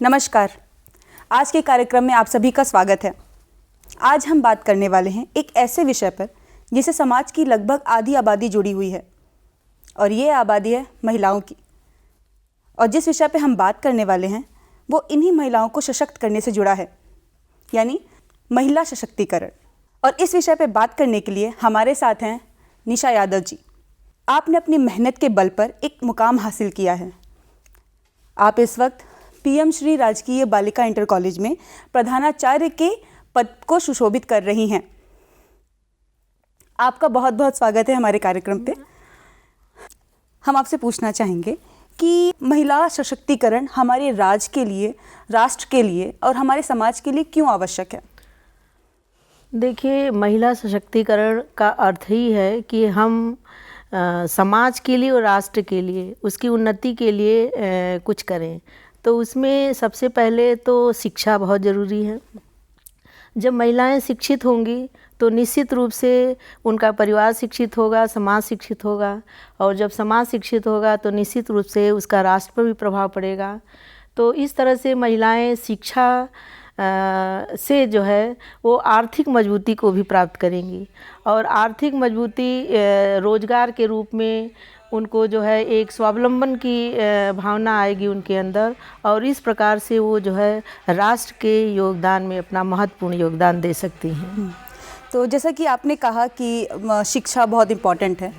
नमस्कार। आज के कार्यक्रम में आप सभी का स्वागत है। आज हम बात करने वाले हैं एक ऐसे विषय पर जिसे समाज की लगभग आधी आबादी जुड़ी हुई है और ये आबादी है महिलाओं की। और जिस विषय पर हम बात करने वाले हैं वो इन्हीं महिलाओं को सशक्त करने से जुड़ा है, यानी महिला सशक्तिकरण। और इस विषय पर बात करने के लिए हमारे साथ हैं निशा यादव जी। आपने अपनी मेहनत के बल पर एक मुकाम हासिल किया है। आप इस वक्त पीएम श्री राजकीय बालिका इंटर कॉलेज में प्रधानाचार्य के पद को सुशोभित कर रही हैं। आपका बहुत बहुत स्वागत है हमारे कार्यक्रम पे। हम आपसे पूछना चाहेंगे कि महिला सशक्तिकरण हमारे राज्य के लिए, राष्ट्र के लिए और हमारे समाज के लिए क्यों आवश्यक है? देखिए, महिला सशक्तिकरण का अर्थ ही है कि हम समाज के लिए और राष्ट्र के लिए, उसकी उन्नति के लिए कुछ करें। तो उसमें सबसे पहले तो शिक्षा बहुत ज़रूरी है। जब महिलाएं शिक्षित होंगी तो निश्चित रूप से उनका परिवार शिक्षित होगा, समाज शिक्षित होगा, और जब समाज शिक्षित होगा तो निश्चित रूप से उसका राष्ट्र पर भी प्रभाव पड़ेगा। तो इस तरह से महिलाएं शिक्षा से जो है वो आर्थिक मजबूती को भी प्राप्त करेंगी, और आर्थिक मजबूती रोजगार के रूप में उनको जो है एक स्वावलंबन की भावना आएगी उनके अंदर, और इस प्रकार से वो जो है राष्ट्र के योगदान में अपना महत्वपूर्ण योगदान दे सकती हैं। तो जैसा कि आपने कहा कि शिक्षा बहुत इम्पॉर्टेंट है,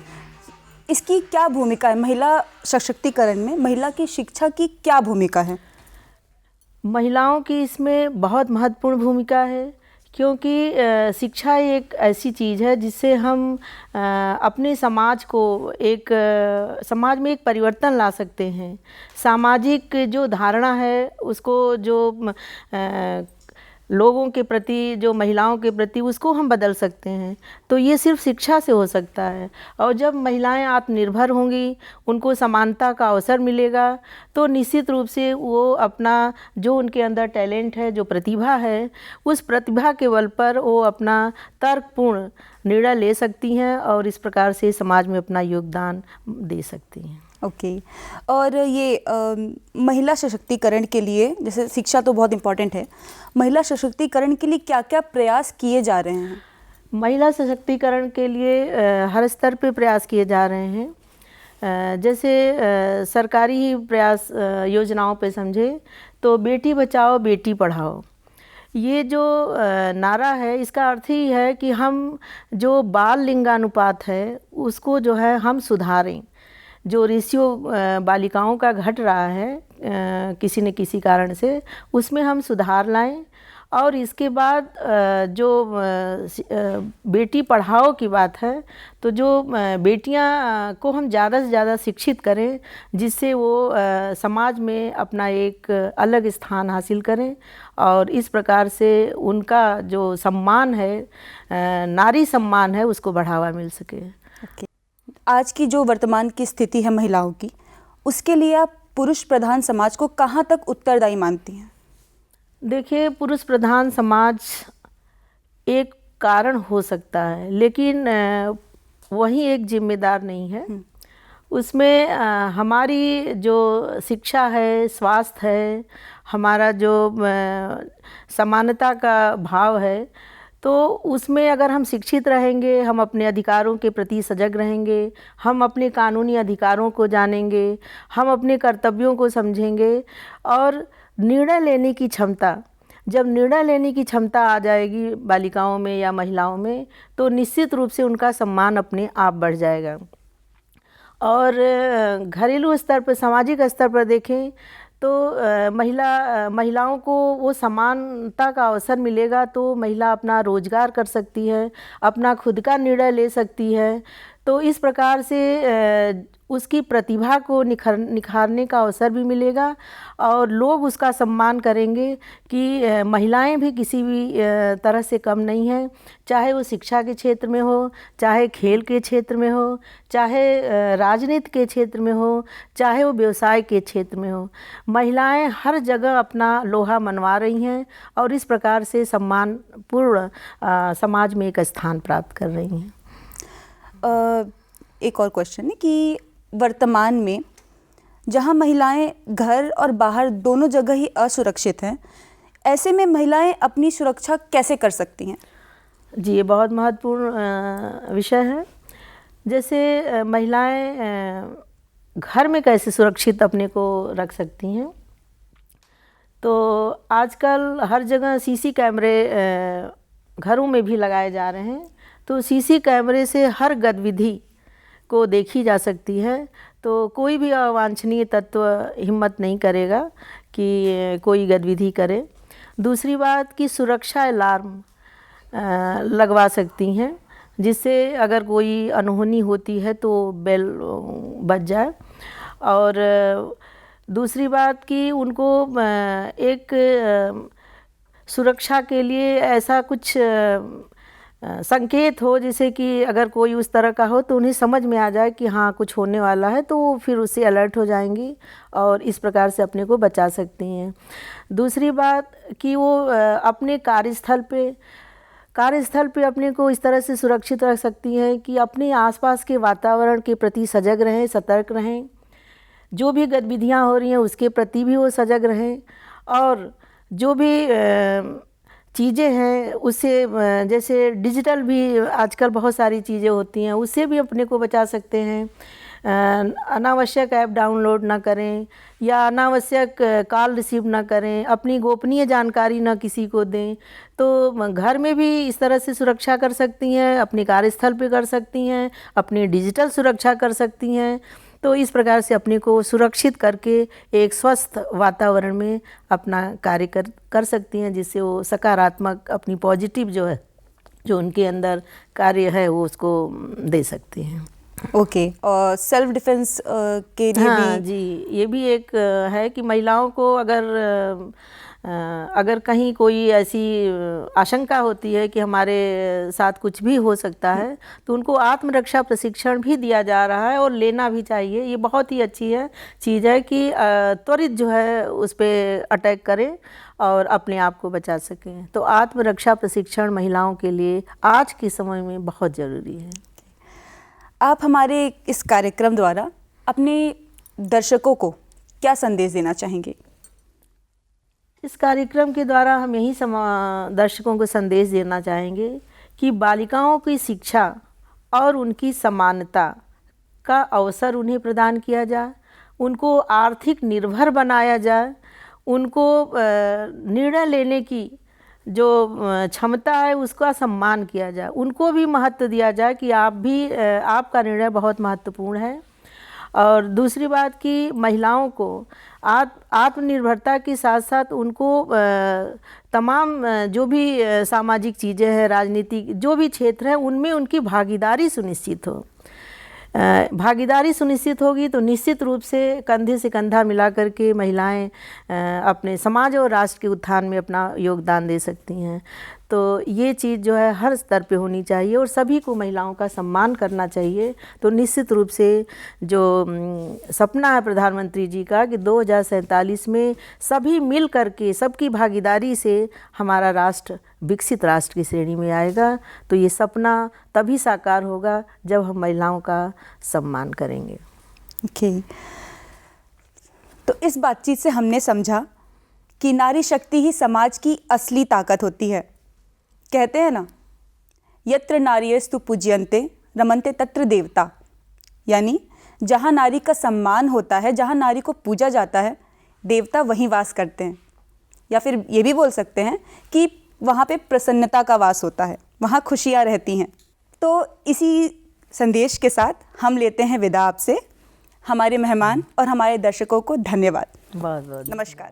इसकी क्या भूमिका है महिला सशक्तिकरण में? महिला की शिक्षा की क्या भूमिका है? महिलाओं की इसमें बहुत महत्वपूर्ण भूमिका है, क्योंकि शिक्षा एक ऐसी चीज़ है जिससे हम अपने समाज को समाज में एक परिवर्तन ला सकते हैं। सामाजिक जो धारणा है उसको, जो लोगों के प्रति, जो महिलाओं के प्रति, उसको हम बदल सकते हैं। तो ये सिर्फ शिक्षा से हो सकता है। और जब महिलाएं आत्मनिर्भर होंगी, उनको समानता का अवसर मिलेगा, तो निश्चित रूप से वो अपना जो उनके अंदर टैलेंट है, जो प्रतिभा है, उस प्रतिभा के बल पर वो अपना तर्कपूर्ण निर्णय ले सकती हैं और इस प्रकार से समाज में अपना योगदान दे सकती हैं। ओके। और ये महिला सशक्तिकरण के लिए, जैसे शिक्षा तो बहुत इम्पॉर्टेंट है, महिला सशक्तिकरण के लिए क्या क्या प्रयास किए जा रहे हैं? महिला सशक्तिकरण के लिए हर स्तर पे प्रयास किए जा रहे हैं। जैसे सरकारी प्रयास योजनाओं पे समझे तो बेटी बचाओ बेटी पढ़ाओ, ये जो नारा है इसका अर्थ ही है कि हम जो बाल लिंगानुपात है उसको जो है हम सुधारें। जो रेशियो बालिकाओं का घट रहा है किसी न किसी कारण से, उसमें हम सुधार लाएं। और इसके बाद जो बेटी पढ़ाओ की बात है, तो जो बेटियां को हम ज़्यादा से ज़्यादा शिक्षित करें, जिससे वो समाज में अपना एक अलग स्थान हासिल करें, और इस प्रकार से उनका जो सम्मान है, नारी सम्मान है, उसको बढ़ावा मिल सके। आज की जो वर्तमान की स्थिति है महिलाओं की, उसके लिए आप पुरुष प्रधान समाज को कहाँ तक उत्तरदायी मानती हैं? देखिए, पुरुष प्रधान समाज एक कारण हो सकता है, लेकिन वही एक जिम्मेदार नहीं है। उसमें हमारी जो शिक्षा है, स्वास्थ्य है, हमारा जो समानता का भाव है, तो उसमें अगर हम शिक्षित रहेंगे, हम अपने अधिकारों के प्रति सजग रहेंगे, हम अपने कानूनी अधिकारों को जानेंगे, हम अपने कर्तव्यों को समझेंगे, और निर्णय लेने की क्षमता, जब निर्णय लेने की क्षमता आ जाएगी बालिकाओं में या महिलाओं में, तो निश्चित रूप से उनका सम्मान अपने आप बढ़ जाएगा। और घरेलू स्तर पर, सामाजिक स्तर पर देखें तो महिलाओं को वो समानता का अवसर मिलेगा, तो महिला अपना रोजगार कर सकती है, अपना खुद का निर्णय ले सकती है। तो इस प्रकार से उसकी प्रतिभा को निखारने का अवसर भी मिलेगा, और लोग उसका सम्मान करेंगे कि महिलाएं भी किसी भी तरह से कम नहीं हैं, चाहे वो शिक्षा के क्षेत्र में हो, चाहे खेल के क्षेत्र में हो, चाहे राजनीति के क्षेत्र में हो, चाहे वो व्यवसाय के क्षेत्र में हो। महिलाएं हर जगह अपना लोहा मनवा रही हैं, और इस प्रकार से सम्मानपूर्ण समाज में एक स्थान प्राप्त कर रही हैं। एक और क्वेश्चन है कि वर्तमान में जहां महिलाएं घर और बाहर दोनों जगह ही असुरक्षित हैं, ऐसे में महिलाएं अपनी सुरक्षा कैसे कर सकती हैं? जी, ये बहुत महत्वपूर्ण विषय है। जैसे महिलाएं घर में कैसे सुरक्षित अपने को रख सकती हैं, तो आजकल हर जगह सीसी कैमरे घरों में भी लगाए जा रहे हैं, तो सीसी कैमरे से हर गतिविधि को देखी जा सकती है, तो कोई भी अवांछनीय तत्व हिम्मत नहीं करेगा कि कोई गतिविधि करे। दूसरी बात कि सुरक्षा अलार्म लगवा सकती हैं, जिससे अगर कोई अनहोनी होती है तो बेल बज जाए। और दूसरी बात कि उनको एक सुरक्षा के लिए ऐसा कुछ संकेत हो, जैसे कि अगर कोई उस तरह का हो तो उन्हें समझ में आ जाए कि हाँ कुछ होने वाला है, तो फिर उससे अलर्ट हो जाएंगी और इस प्रकार से अपने को बचा सकती हैं। दूसरी बात कि वो अपने कार्यस्थल पे अपने को इस तरह से सुरक्षित रख सकती हैं कि अपने आसपास के वातावरण के प्रति सजग रहें, सतर्क रहें, जो भी गतिविधियां हो रही हैं उसके प्रति भी वो सजग रहें, और जो भी चीज़ें हैं उससे, जैसे डिजिटल भी आजकल बहुत सारी चीज़ें होती हैं, उससे भी अपने को बचा सकते हैं। अनावश्यक ऐप डाउनलोड ना करें या अनावश्यक कॉल रिसीव ना करें, अपनी गोपनीय जानकारी ना किसी को दें। तो घर में भी इस तरह से सुरक्षा कर सकती हैं, अपने कार्यस्थल पे कर सकती हैं, अपनी डिजिटल सुरक्षा कर सकती हैं। तो इस प्रकार से अपने को सुरक्षित करके एक स्वस्थ वातावरण में अपना कार्य कर सकती हैं, जिससे वो सकारात्मक अपनी पॉजिटिव जो उनके अंदर कार्य है वो उसको दे सकती हैं। ओके। और सेल्फ डिफेंस के लिए हाँ भी जी, ये भी एक है कि महिलाओं को अगर कहीं कोई ऐसी आशंका होती है कि हमारे साथ कुछ भी हो सकता है, तो उनको आत्मरक्षा प्रशिक्षण भी दिया जा रहा है और लेना भी चाहिए। ये बहुत ही अच्छी चीज़ है कि त्वरित जो है उस पर अटैक करें और अपने आप को बचा सकें। तो आत्मरक्षा प्रशिक्षण महिलाओं के लिए आज के समय में बहुत ज़रूरी है। आप हमारे इस कार्यक्रम द्वारा अपने दर्शकों को क्या संदेश देना चाहेंगे? इस कार्यक्रम के द्वारा हम यही दर्शकों को संदेश देना चाहेंगे कि बालिकाओं की शिक्षा और उनकी समानता का अवसर उन्हें प्रदान किया जाए, उनको आर्थिक निर्भर बनाया जाए, उनको निर्णय लेने की जो क्षमता है उसका सम्मान किया जाए, उनको भी महत्व दिया जाए कि आपका निर्णय बहुत महत्वपूर्ण है। और दूसरी बात कि महिलाओं को आत्मनिर्भरता के साथ साथ उनको तमाम जो भी सामाजिक चीज़ें हैं, राजनीतिक जो भी क्षेत्र है, उनमें उनकी भागीदारी सुनिश्चित हो। भागीदारी सुनिश्चित होगी तो निश्चित रूप से कंधा मिला करके महिलाएं अपने समाज और राष्ट्र के उत्थान में अपना योगदान दे सकती हैं। तो ये चीज़ जो है हर स्तर पे होनी चाहिए और सभी को महिलाओं का सम्मान करना चाहिए। तो निश्चित रूप से जो सपना है प्रधानमंत्री जी का कि 2047 में सभी मिल करके सबकी भागीदारी से हमारा राष्ट्र विकसित राष्ट्र की श्रेणी में आएगा, तो ये सपना तभी साकार होगा जब हम महिलाओं का सम्मान करेंगे। ओके। तो इस बातचीत से हमने समझा कि नारी शक्ति ही समाज की असली ताकत होती है। कहते हैं ना, यत्र नार्यस्तु पूज्यन्ते रमन्ते तत्र देवता, यानी जहाँ नारी का सम्मान होता है, जहाँ नारी को पूजा जाता है, देवता वहीं वास करते हैं। या फिर ये भी बोल सकते हैं कि वहाँ पे प्रसन्नता का वास होता है, वहाँ खुशियाँ रहती हैं। तो इसी संदेश के साथ हम लेते हैं विदा आपसे। हमारे मेहमान और हमारे दर्शकों को धन्यवाद। बहुत बहुत नमस्कार।